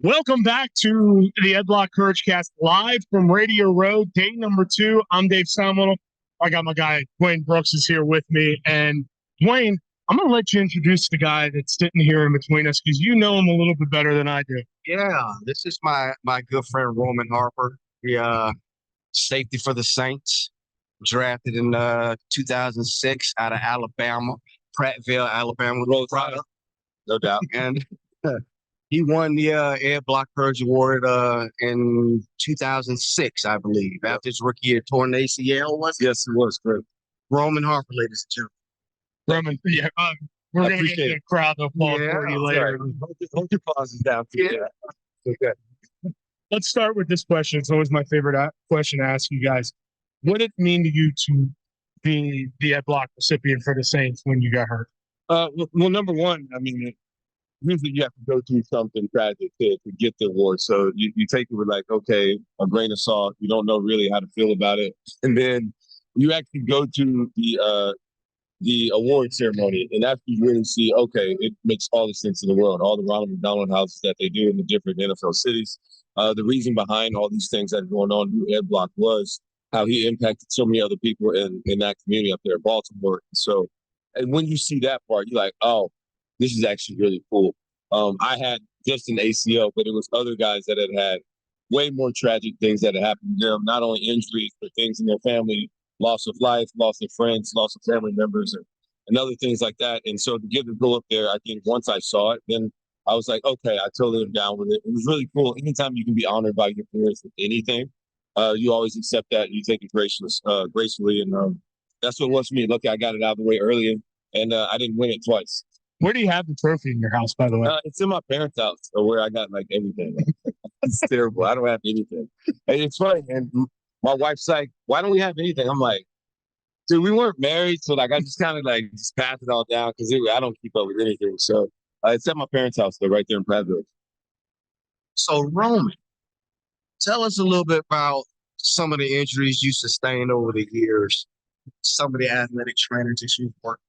Welcome back to the Ed Block Courage Cast live from Radio Road, day number 2. I'm Dave Salmon. I got my guy, Dwayne Brooks, is here with me. And Dwayne, I'm going to let you introduce the guy that's sitting here in between us because you know him a little bit better than I do. Yeah, this is my good friend Roman Harper. He safety for the Saints, drafted in 2006 out of Alabama, Prattville, Alabama, product, no doubt. And he won the Ed Block Courage Award in 2006, I believe, after his rookie year, torn ACL. Was it? Yes, it was great. Roman Harper, ladies and Roman, yeah, we're going to get a crowd of applause for you later. Right. Hold your pauses down. Yeah. Okay. Let's start with this question. It's always my favorite question to ask you guys. What did it mean to you to be the Ed Block recipient for the Saints when you got hurt? Well, number one, I mean, usually you have to go through something tragic to get the award. So you take it with like, okay, a grain of salt. You don't know really how to feel about it. And then you actually go to the award ceremony, and after you really see, okay, it makes all the sense in the world. All the Ronald McDonald houses that they do in the different NFL cities. The reason behind all these things that are going on, who Ed Block was, how he impacted so many other people in that community up there in Baltimore. So, and when you see that part, you're like, oh, this is actually really cool. I had just an ACL, but it was other guys that had way more tragic things that had happened to them, not only injuries, but things in their family, loss of life, loss of friends, loss of family members, and other things like that. And so to get to go up there, I think once I saw it, then I was like, okay, I totally am down with it. It was really cool. Anytime you can be honored by your peers with anything, you always accept that. You take it gracefully. And that's what it was for me. Lucky I got it out of the way early, and I didn't win it twice. Where do you have the trophy in your house, by the way? It's in my parents' house, where I got like everything. It's terrible. I don't have anything. And it's funny. And my wife's like, why don't we have anything? I'm like, dude, we weren't married. So like, I just kind of like just pass it all down because I don't keep up with anything. So it's at my parents' house, though, right there in Prattville. So, Roman, tell us a little bit about some of the injuries you sustained over the years, some of the athletic trainers that you've worked with.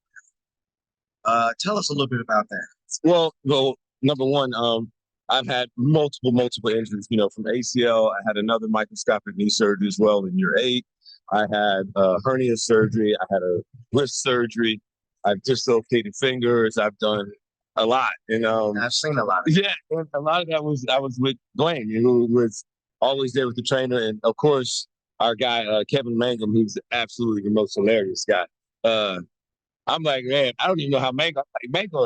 Tell us a little bit about that. Well, number one, I've had multiple injuries. You know, from ACL, I had another microscopic knee surgery as well in year 8. I had hernia surgery. I had a wrist surgery. I've dislocated fingers. I've done a lot, and I've seen a lot. Yeah, and a lot of that I was with Dwayne, who was always there with the trainer, and of course our guy Kevin Mangum, who's absolutely the most hilarious guy. I'm like, man, I don't even know how Mango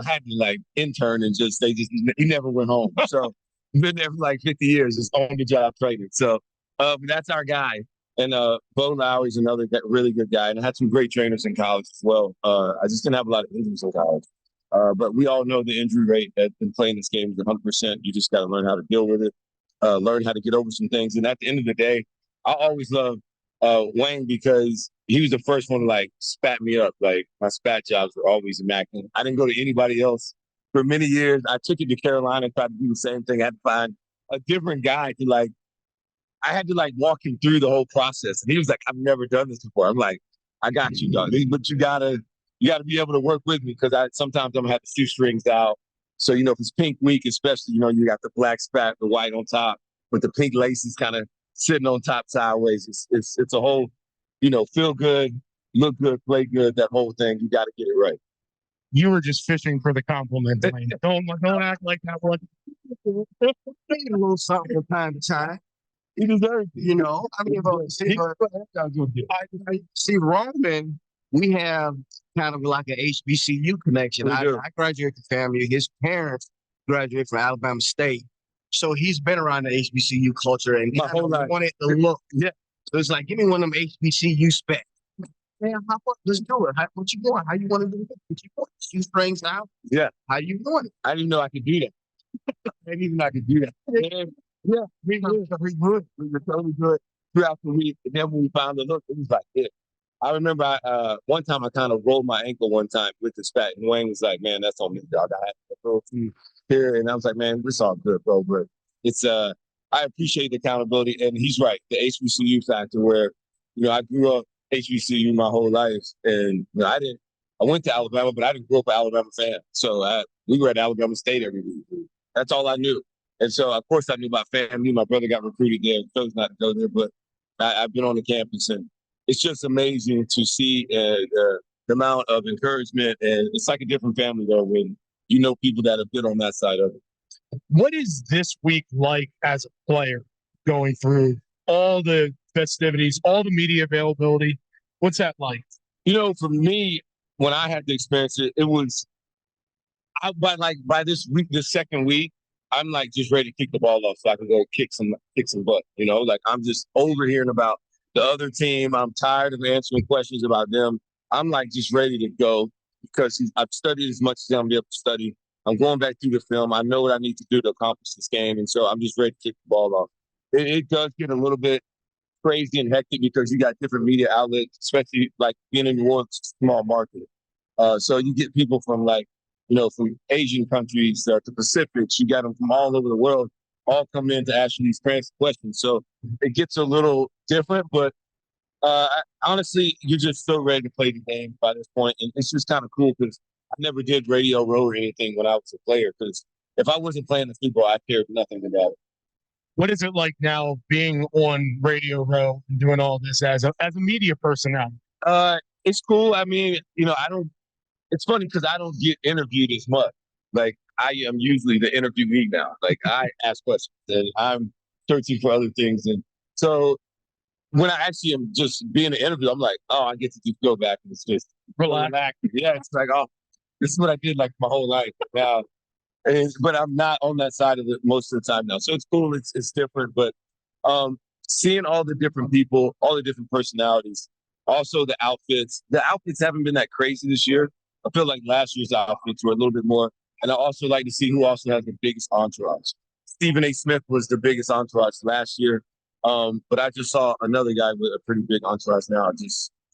had to like intern and he never went home. So been there for like 50 years, just on the job training. So that's our guy. And Bo Lowry's another really good guy. And I had some great trainers in college as well. I just didn't have a lot of injuries in college. But we all know the injury rate in playing this game is 100%. You just got to learn how to deal with it, learn how to get over some things. And at the end of the day, I always love Wayne because he was the first one to like spat me up. Like my spat jobs were always immaculate. I didn't go to anybody else for many years. I took it to Carolina and tried to do the same thing. I had to find a different guy to like, I had to like walk him through the whole process. And he was like, I've never done this before. I'm like, I got you, dog. But you gotta be able to work with me because sometimes I'm gonna have to shoestrings out. So, if it's pink week, especially, you got the black spat, the white on top, but the pink lace is kind of sitting on top sideways. It's a whole, feel good, look good, play good, that whole thing. You got to get it right. You were just fishing for the compliment. Don't act like that one. A little something from time to time. He deserves it. I mean, see, Roman, we have kind of like an HBCU connection. I graduated from FAMU. His parents graduated from Alabama State. So he's been around the HBCU culture and he wanted to look. Yeah. So it's like, give me one of them HBCU specs. Man, let's do it. What you want? How you want to do it? What you want? Shoestrings out? Yeah. How you want it? I didn't know I could do that. I didn't even know I could do that. Yeah, we were totally good throughout the week. And then when we found the look, it was like it. I remember one time I kind of rolled my ankle one time with the spat, and Wayne was like, "Man, that's on me, dog. I had to go through here," and I was like, "Man, it's all good, bro." But it's I appreciate the accountability, and he's right. The HBCU factor, where I grew up HBCU my whole life, and I went to Alabama, but I didn't grow up an Alabama fan. So we were at Alabama State every week. That's all I knew. And so, of course, I knew my family. My brother got recruited there, chose not to go there, but I've been on the campus, and it's just amazing to see the amount of encouragement. And it's like a different family, though, when you know people that have been on that side of it. What is this week like as a player going through all the festivities, all the media availability? What's that like? You know, for me, when I had to experience it, it was by this week, this second week, I'm like just ready to kick the ball off so I can go kick some butt. You know, like I'm just overhearing about the other team. I'm tired of answering questions about them. I'm like just ready to go because I've studied as much as I'm able to study. I'm going back through the film. I know what I need to do to accomplish this game, and so I'm just ready to kick the ball off. It does get a little bit crazy and hectic because you got different media outlets, especially like being in New Orleans, small market. So you get people from from Asian countries to Pacifics. You got them from all over the world, all come in to ask you these questions. So it gets a little different, but honestly, you're just so ready to play the game by this point, and it's just kind of cool because I never did Radio Row or anything when I was a player. Because if I wasn't playing the football, I cared nothing about it. What is it like now being on Radio Row and doing all this as a media personality? It's cool. I mean, I don't. It's funny because I don't get interviewed as much. Like I am usually the interviewee now. Like I ask questions and I'm searching for other things. And so when I actually am just being an interview, I'm like, oh, I get to just go back and it's just Relax. Yeah, it's like, oh, this is what I did like my whole life. Now, but I'm not on that side of it most of the time now. So it's cool. It's different. But seeing all the different people, all the different personalities, also the outfits. The outfits haven't been that crazy this year. I feel like last year's outfits were a little bit more. And I also like to see who also has the biggest entourage. Stephen A. Smith was the biggest entourage last year. But I just saw another guy with a pretty big entourage now.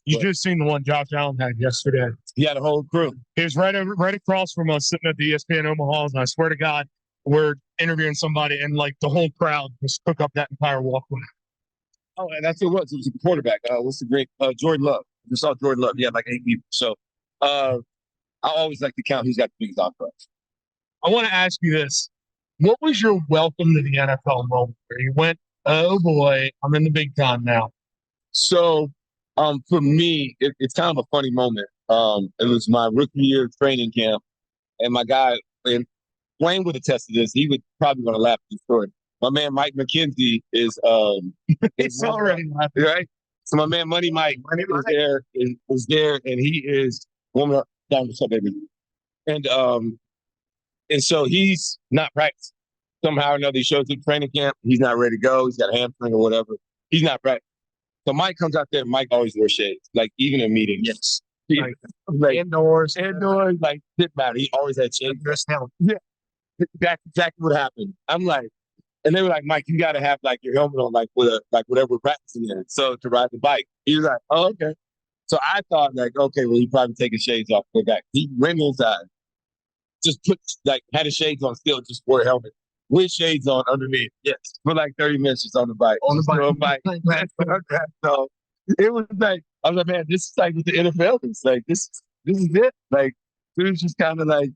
You just seen the one Josh Allen had yesterday. He had a whole crew. He was right across from us sitting at the ESPN Omaha. And I swear to God, we're interviewing somebody and like the whole crowd just took up that entire walkway. Oh, and that's who it was. It was a quarterback. What's the great Jordan Love. You saw Jordan Love. He had like 8 people. So I always like to count who's got the biggest entourage. I want to ask you this. What was your welcome to the NFL moment where you went, oh boy, I'm in the big time now? So for me, it's kind of a funny moment. It was my rookie year training camp, and my guy, and Wayne would attest to this. He would probably want to laugh at the story. My man Mike McKenzie is it's already laughing. Right. So my man Money Mike was there, and he is woman down what's up, baby. And so he's not practicing. Somehow or another, he shows up at training camp. He's not ready to go. He's got a hamstring or whatever. He's not practicing. So Mike comes out there. Mike always wears shades, like even in meetings. Yes. Like indoors, like didn't matter. He always had shades. Yeah, that's exactly what happened. I'm like, and they were like, Mike, you got to have like your helmet on, like with whatever we're practicing in, so to ride the bike. He was like, oh, okay. So I thought like, okay, well, he probably taking shades off, go back. He went inside, just had his shades on still, just wore a helmet with shades on underneath. Yes, for like 30 minutes just on the bike. So it was like, I was like, man, this is like with the NFL. It's like this is it. Like it was just kind of like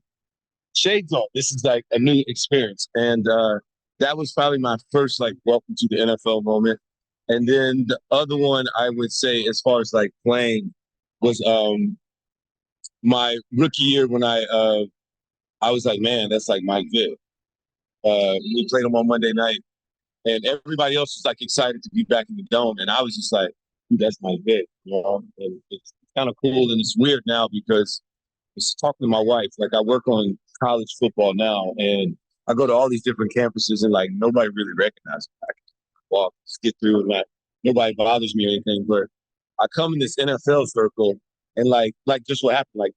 shades on. This is like a new experience, and that was probably my first like welcome to the NFL moment. And then the other one I would say, as far as like playing, was my rookie year when I was like, man, that's like Mike Vick. We played him on Monday night, and everybody else was like excited to be back in the dome, and I was just like, dude, that's Mike Vick, And it's kind of cool, and it's weird now because it's talking to my wife. Like I work on college football now, and I go to all these different campuses, and like nobody really recognizes me. I can walk, just get through, and nobody bothers me or anything. But I come in this NFL circle, and like just what happened, like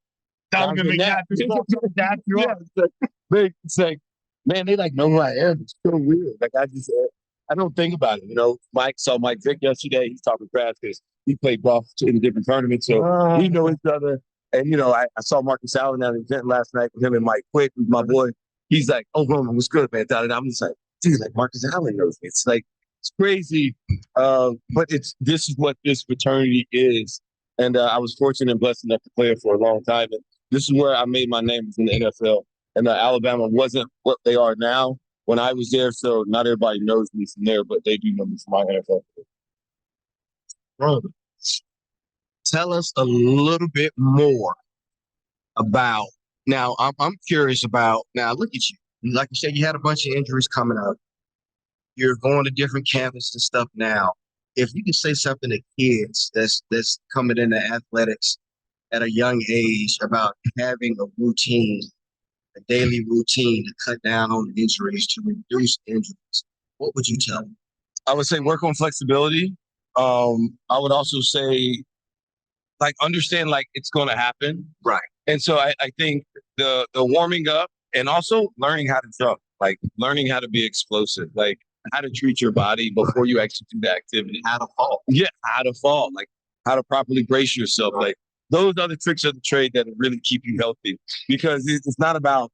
it's like, man, they like know who I am. It's so weird. Like I don't think about it. Mike saw Mike Vick yesterday. He's talking trash because he played golf in a different tournament, so we know each other. And I saw Marcus Allen at an event last night with him and Mike Quick, who's my boy. He's like, "Oh, Roman, what's good, man?" And I'm just like, "Dude, like Marcus Allen knows me." It's like it's crazy, but this is what this fraternity is. And I was fortunate and blessed enough to play it for a long time. And this is where I made my name in the NFL. And Alabama wasn't what they are now, when I was there. So not everybody knows me from there, but they do know me from my NFL. Bro, tell us a little bit more about. Now, I'm curious about. Now, look at you. Like you said, you had a bunch of injuries coming up. You're going to different campuses and stuff now. If you could say something to kids that's coming into athletics at a young age about having a routine, a daily routine to cut down on injuries, to reduce injuries, what would you tell them? I would say work on flexibility. I would also say, like, understand like it's going to happen. Right. And so I think the warming up and also learning how to jump, like learning how to be explosive, like how to treat your body before you actually do the activity. How to fall. Yeah, how to fall, like how to properly brace yourself. Like those are the tricks of the trade that really keep you healthy, because it's not about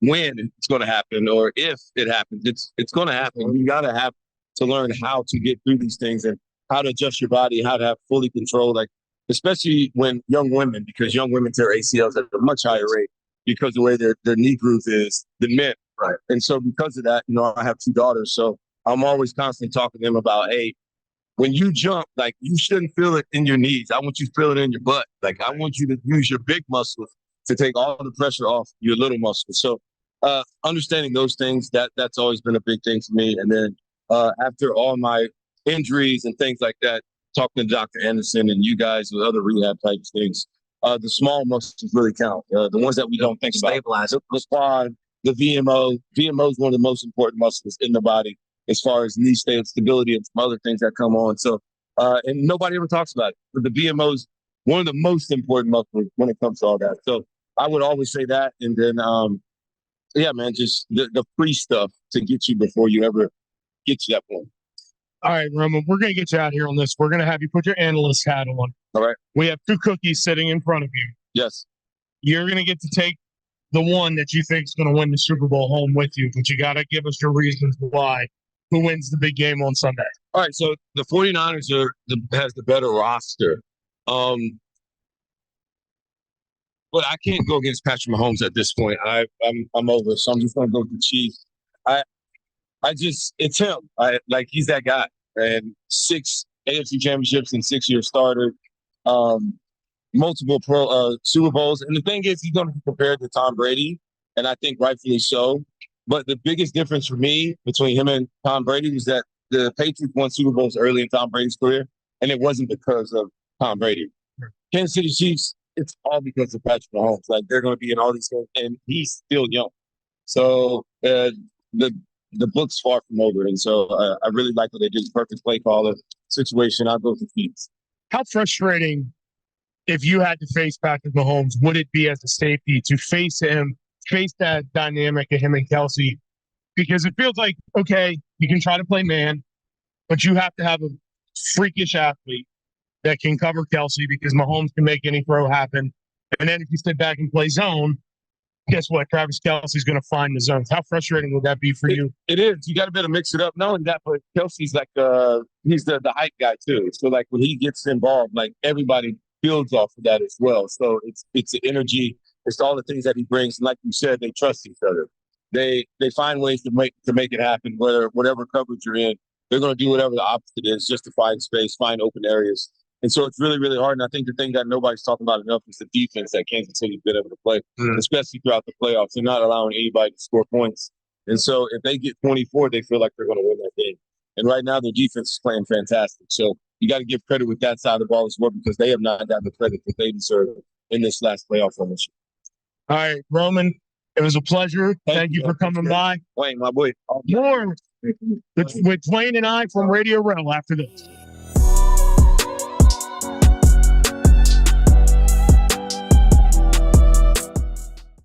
when it's going to happen or if it happens. It's going to happen. You got to have to learn how to get through these things and how to adjust your body, how to have fully control, like especially when young women, because young women tear ACLs at a much higher rate because the way their knee groove is than men. Right. And so because of that, I have 2 daughters. So I'm always constantly talking to them about, hey, when you jump, like you shouldn't feel it in your knees. I want you to feel it in your butt. Like I want you to use your big muscles to take all the pressure off your little muscles. So understanding those things, that's always been a big thing for me. And then after all my injuries and things like that, talking to Dr. Anderson and you guys with other rehab type things, the small muscles really count. The ones that we don't think about. The quad, the VMO. VMO is one of the most important muscles in the body as far as knee stability and some other things that come on. So, and nobody ever talks about it. But the VMO is one of the most important muscles when it comes to all that. So I would always say that. And then, yeah, man, just the free stuff to get you before you ever get to that point. All right, Roman, we're going to get you out here on this. We're going to have you put your analyst hat on. All right. We have 2 cookies sitting in front of you. Yes. You're going to get to take the one that you think is going to win the Super Bowl home with you, but you got to give us your reasons why. Who wins the big game on Sunday? All right, so the 49ers has the better roster. But I can't go against Patrick Mahomes at this point. I'm over, so I'm just going to go with the Chiefs. It's him. He's that guy. And 6 AFC championships and 6-year starter, multiple Super Bowls. And the thing is, he's going to be compared to Tom Brady, and I think rightfully so. But the biggest difference for me between him and Tom Brady was that the Patriots won Super Bowls early in Tom Brady's career, and it wasn't because of Tom Brady. Kansas City Chiefs, it's all because of Patrick Mahomes. Like, they're going to be in all these games, and he's still young. So the book's far from over, and so I really like what they did. Perfect play caller situation. I'll go with the Chiefs. How frustrating, if you had to face Patrick Mahomes, would it be as a safety to face him, face that dynamic of him and Kelsey? Because it feels like, okay, you can try to play man, but you have to have a freakish athlete that can cover Kelsey, because Mahomes can make any throw happen. And then if you sit back and play zone, guess what? Travis Kelsey's going to find the zones. How frustrating would that be for you? It is. You got to be able to mix it up. Not only that, but Kelsey's like he's the hype guy too. So like when he gets involved, like everybody builds off of that as well. So it's the energy. It's all the things that he brings. And like you said, they trust each other. They find ways to make it happen. Whatever coverage you're in, they're going to do whatever the opposite is just to find space, find open areas. And so it's really, really hard. And I think the thing that nobody's talking about enough is the defense that Kansas City's been able to play, especially throughout the playoffs. They're not allowing anybody to score points. And so if they get 24, they feel like they're going to win that game. And right now, their defense is playing fantastic. So you got to give credit with that side of the ball as well, because they have not gotten the credit that they deserve in this last playoff run this year. All right, Roman, it was a pleasure. Thank you for coming by. Wayne, my boy. More with Wayne and I from Radio Row after this.